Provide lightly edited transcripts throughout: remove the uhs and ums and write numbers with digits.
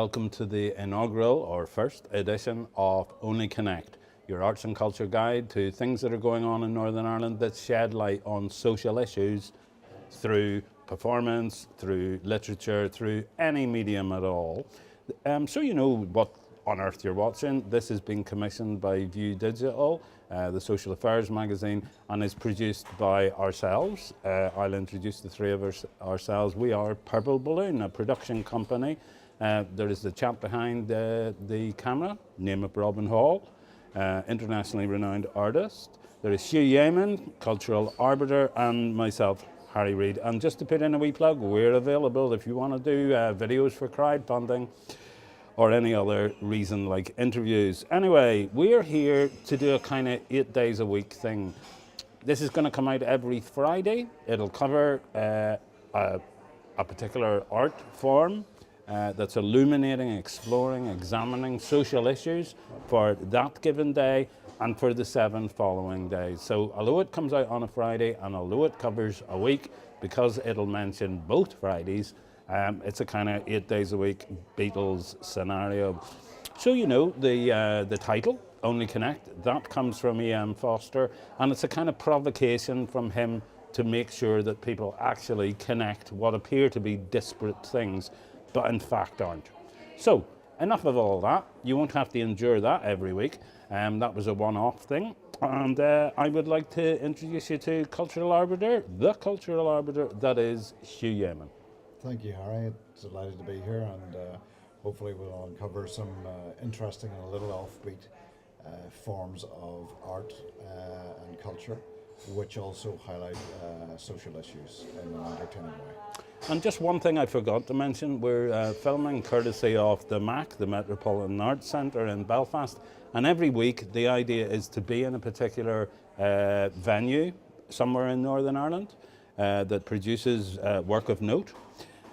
welcome to the inaugural or first edition of Only Connect, your arts and culture guide to things that are going on in Northern Ireland that shed light on social issues through performance, through literature, through any medium at all. So you know what on earth you're watching. This has been commissioned by View Digital, the social affairs magazine, and is produced by ourselves. I'll introduce the three of ourselves. We are Purple Balloon, a production company. There is the chap behind the camera, name of Robin Hall, internationally renowned artist. There is Hugh Yeaman, cultural arbiter, and myself, Harry Reid. And just to put in a wee plug, we're available if you want to do videos for crowdfunding or any other reason like interviews. Anyway, we're here to do a kind of 8 days a week thing. This is going to come out every Friday. It'll cover a particular art form that's illuminating, exploring, examining social issues for that given day and for the 7 following days. So although it comes out on a Friday and although it covers a week, because it'll mention both Fridays, it's a kind of 8 days a week Beatles scenario. So you know the title, Only Connect, that comes from E.M. Foster, and it's a kind of provocation from him to make sure that people actually connect what appear to be disparate things, but in fact aren't. So enough of all that. You won't have to endure that every week. That was a one-off thing. And I would like to introduce you to Cultural Arbiter, the Cultural Arbiter, that is Hugh Yeaman. Thank you, Harry. It's delighted to be here, and hopefully we'll uncover some interesting and a little offbeat forms of art and culture, which also highlight social issues in an entertaining way. And just one thing I forgot to mention, we're filming courtesy of the MAC, the Metropolitan Arts Centre in Belfast, and every week the idea is to be in a particular venue somewhere in Northern Ireland that produces work of note.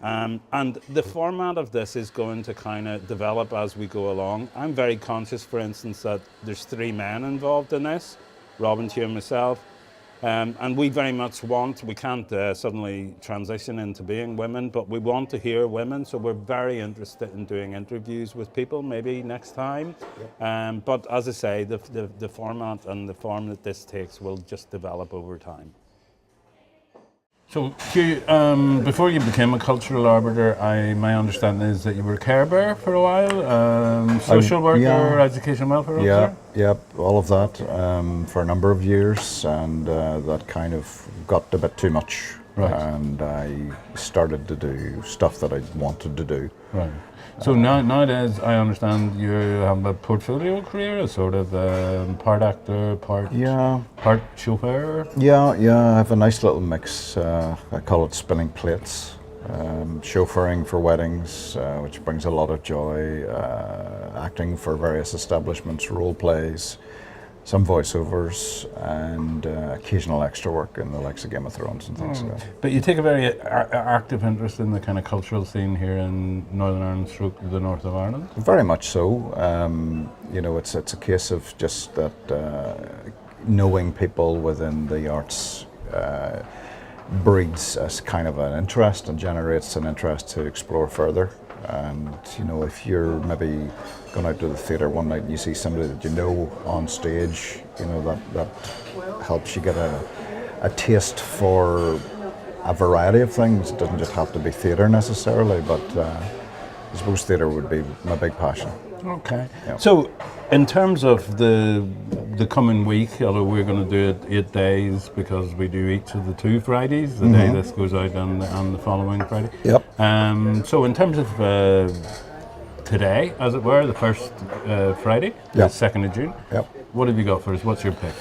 And the format of this is going to kind of develop as we go along. I'm very conscious, for instance, that there's 3 men involved in this, Robin, Hugh and myself. And we very much want, we can't suddenly transition into being women, but we want to hear women, so we're very interested in doing interviews with people, maybe next time. Yep. But as I say, the format and the form that this takes will just develop over time. So, Hugh, before you became a cultural arbiter, my understanding is that you were a care bear for a while, social worker, education welfare officer? Yeah, all of that for a number of years, and that kind of got a bit too much. Right. And I started to do stuff that I wanted to do. Right. So nowadays, I understand you have a portfolio career, a sort of part actor, part chauffeur. Yeah, I have a nice little mix. I call it spinning plates. Chauffeuring for weddings, which brings a lot of joy. Acting for various establishments, role plays, some voiceovers, and occasional extra work in the likes of Game of Thrones and things like that. But you take a very active interest in the kind of cultural scene here in Northern Ireland, stroke the north of Ireland? Very much so. You know, it's a case of just that knowing people within the arts breeds as kind of an interest and generates an interest to explore further. And you know, if you're maybe going out to the theatre one night and you see somebody that you know on stage, you know, that helps you get a taste for a variety of things. It doesn't just have to be theatre necessarily, but I suppose theatre would be my big passion. Okay. Yeah. So in terms of the coming week, although we're going to do it 8 days because we do each of the 2 Fridays, the day this goes out and the following Friday. Yep. So in terms of today, as it were, the first Friday, the 2nd of June, what have you got for us? What's your pick?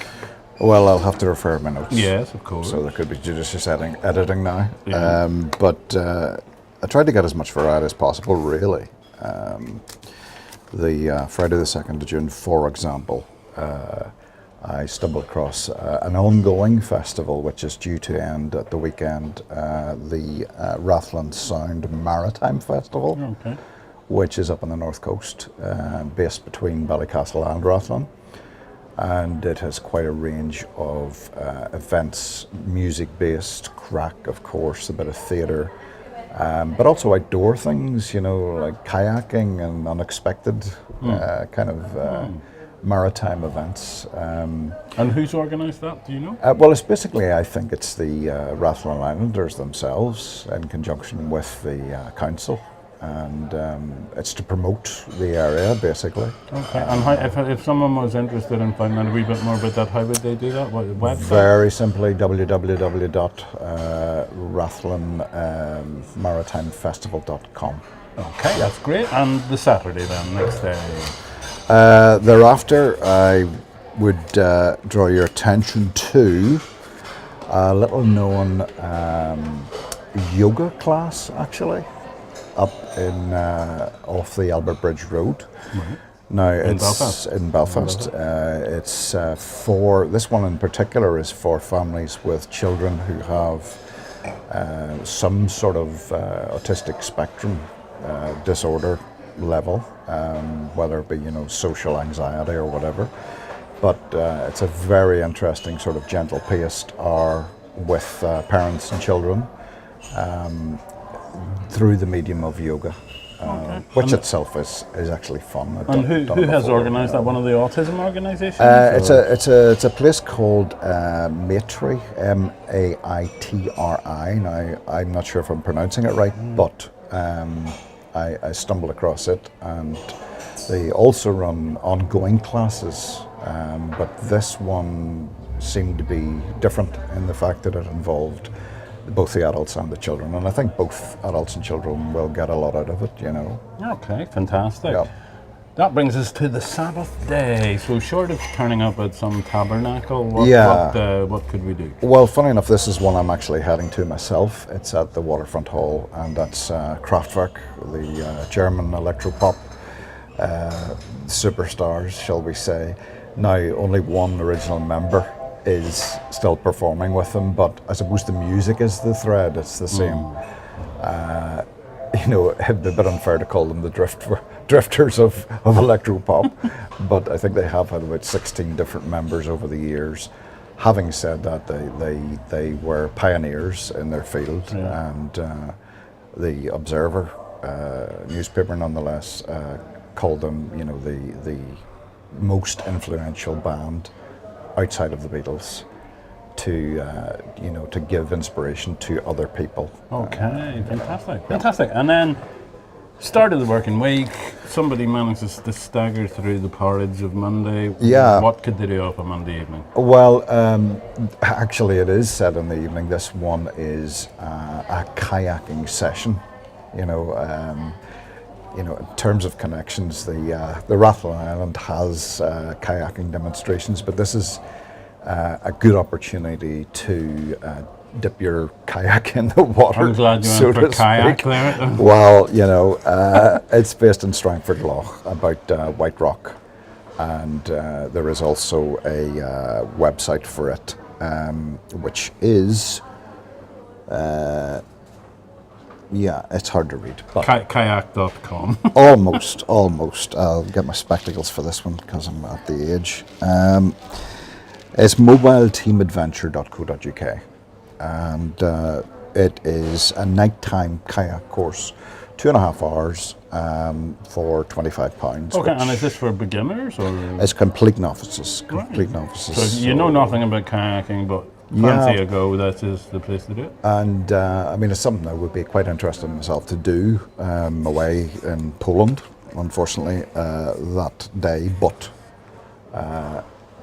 Well, I'll have to refer to my notes. Yes, of course. So there could be judicious editing now. Yeah. But I tried to get as much variety as possible, really. The Friday the 2nd of June, for example, I stumbled across an ongoing festival which is due to end at the weekend, the Rathland Sound Maritime Festival, which is up on the north coast, based between Ballycastle and Rathland. And it has quite a range of events, music-based, crack, of course, a bit of theatre, But also outdoor things, like kayaking and unexpected kind of maritime events. And who's organised that? Do you know? Well, it's basically, I think it's the Rathlin Islanders themselves in conjunction with the council. And it's to promote the area, basically. Okay. And if someone was interested in finding out a wee bit more about that, how would they do that? What website? Very simply, www.rathlinmaritimefestival.com. Okay, that's great. And the Saturday then, next day? Thereafter, I would draw your attention to a little known yoga class, actually, up in off the Albert Bridge Road. Right. Now In it's Belfast? in Belfast. It's for this one in particular is for families with children who have some sort of autistic spectrum disorder level, whether it be social anxiety or whatever. But it's a very interesting sort of gentle paced hour with parents and children through the medium of yoga. Which itself is actually fun. I've And done who it has before. organised that? One of the autism organisations? It's a place called Maitri, Maitri. Now I'm not sure if I'm pronouncing it right, but I stumbled across it, and they also run ongoing classes. But this one seemed to be different in the fact that it involved both the adults and the children, and I think both adults and children will get a lot out of it. Okay, fantastic. Yeah. That brings us to the Sabbath day. So short of turning up at some tabernacle, what could we do? Well, funny enough, this is one I'm actually heading to myself. It's at the Waterfront Hall, and that's Kraftwerk, the German electropop superstars, shall we say. Now, only one original member is still performing with them, but I suppose the music is the thread. It's the same. It'd be a bit unfair to call them the drifters of electropop, but I think they have had about 16 different members over the years. Having said that, they were pioneers in their field, and the Observer newspaper, nonetheless, called them, the most influential band outside of the Beatles to give inspiration to other people. Okay, fantastic. And then start of the working week, somebody manages to stagger through the porridge of Monday. Yeah. What could they do up on Monday evening? Well, actually it is said in the evening. This one is a kayaking session. In terms of connections, the Rathlin Island has kayaking demonstrations, but this is a good opportunity to dip your kayak in the water. I'm glad you so went for to kayak speak. there. Well, it's based in Strangford Lough, about White Rock, and there is also a website for it, which is. It's hard to read. But Kayak.com. almost. I'll get my spectacles for this one because I'm at the age. It's mobileteamadventure.co.uk, and it is a nighttime kayak course, 2.5 hours for £25. Okay, and is this for beginners or? It's complete novices. So if you know nothing about kayaking, but fancy a go, that is the place to do it. And it's something I would be quite interested in myself to do away in Poland, unfortunately, that day, but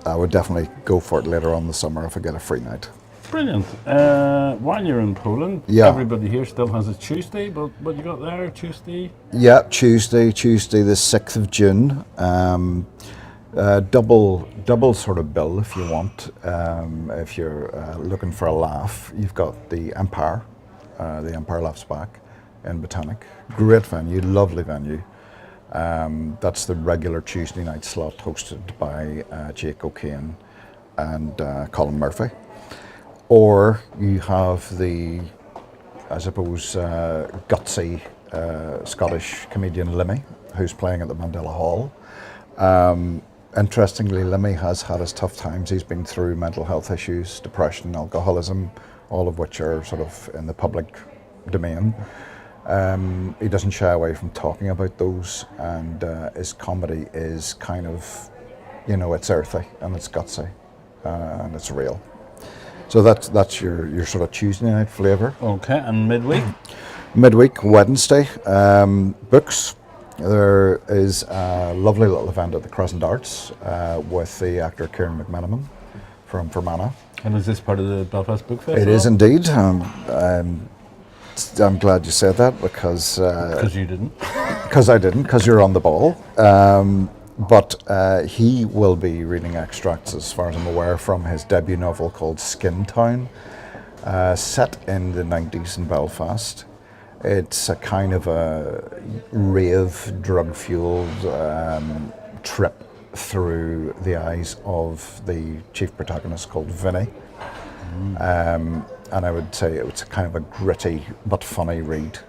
I would definitely go for it later on in the summer if I get a free night. Brilliant. While you're in Poland, everybody here still has a Tuesday, but what you got there, Tuesday? Yeah, Tuesday the 6th of June. Double sort of bill if you want. If you're looking for a laugh, you've got the Empire Laughs Back in Botanic. Great venue, lovely venue. That's the regular Tuesday night slot hosted by Jake O'Kane and Colin Murphy. Or you have the, I suppose, gutsy Scottish comedian Limmy, who's playing at the Mandela Hall. Interestingly, Limmy has had his tough times. He's been through mental health issues, depression, alcoholism, all of which are sort of in the public domain. He doesn't shy away from talking about those, and his comedy is kind of, it's earthy and it's gutsy, and it's real. So that's your sort of Tuesday night flavour. Okay, and midweek? Midweek, Wednesday, books. There is a lovely little event at the Crescent Arts with the actor Kieran McMenamin from Fermanagh. And is this part of the Belfast Book Festival? It is indeed. I'm glad you said that because you didn't. because I didn't, because you're on the ball. But he will be reading extracts, as far as I'm aware, from his debut novel called Skin Town, set in the 90s in Belfast. It's a kind of a rave, drug-fueled trip through the eyes of the chief protagonist called Vinny. And I would say it's a kind of a gritty but funny read.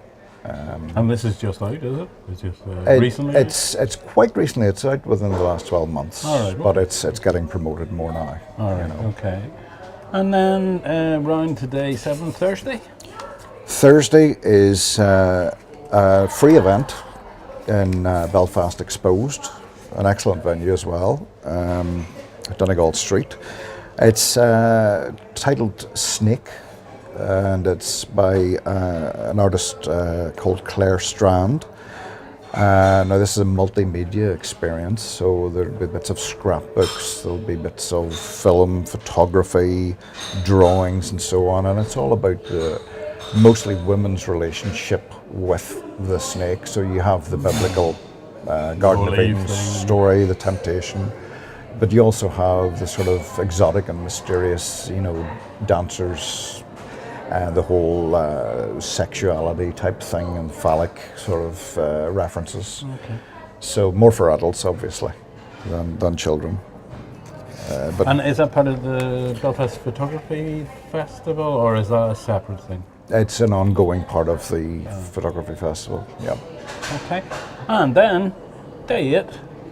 And this is just out, is it? It's just recently? It's quite recently. It's out within the last 12 months. All right. But it's getting promoted more now. All right, okay. And then round today, 7th, Thursday? Thursday is a free event in Belfast Exposed, an excellent venue as well, at Donegal Street. It's titled Snake, and it's by an artist called Claire Strand. Now this is a multimedia experience, so there'll be bits of scrapbooks, there'll be bits of film, photography, drawings and so on, and it's all about the mostly women's relationship with the snake. So you have the biblical Garden of Eden story, the temptation, but you also have the sort of exotic and mysterious, dancers, the whole sexuality type thing and phallic sort of references. Okay. So more for adults, obviously, than children. And is that part of the Belfast Photography Festival, or is that a separate thing? It's an ongoing part of the photography festival. Yeah. Okay. And then day 8.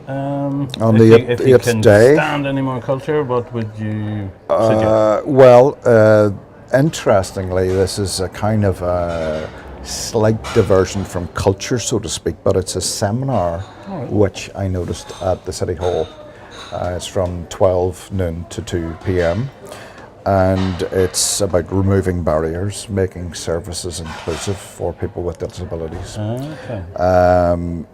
On if the you, if you 8th can day. stand any more culture, what would you suggest? Interestingly, this is a kind of a slight diversion from culture, so to speak, but it's a seminar which I noticed at the City Hall. It's from 12 noon to 2 p.m. and it's about removing barriers, making services inclusive for people with disabilities. Okay.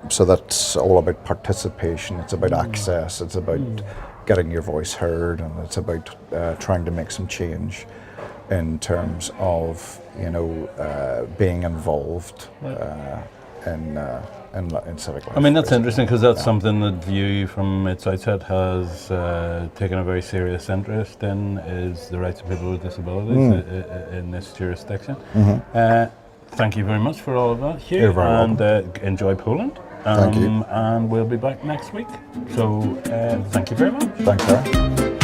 So that's all about participation, it's about access, it's about getting your voice heard, and it's about trying to make some change in terms of being involved in civic life. I mean, that's interesting, because that's something that View from its outset has taken a very serious interest in, is the rights of people with disabilities in this jurisdiction. Thank you very much for all of that, Hugh. You're very welcome. And enjoy Poland. Thank you. And we'll be back next week. So thank you very much. Thanks, Sarah.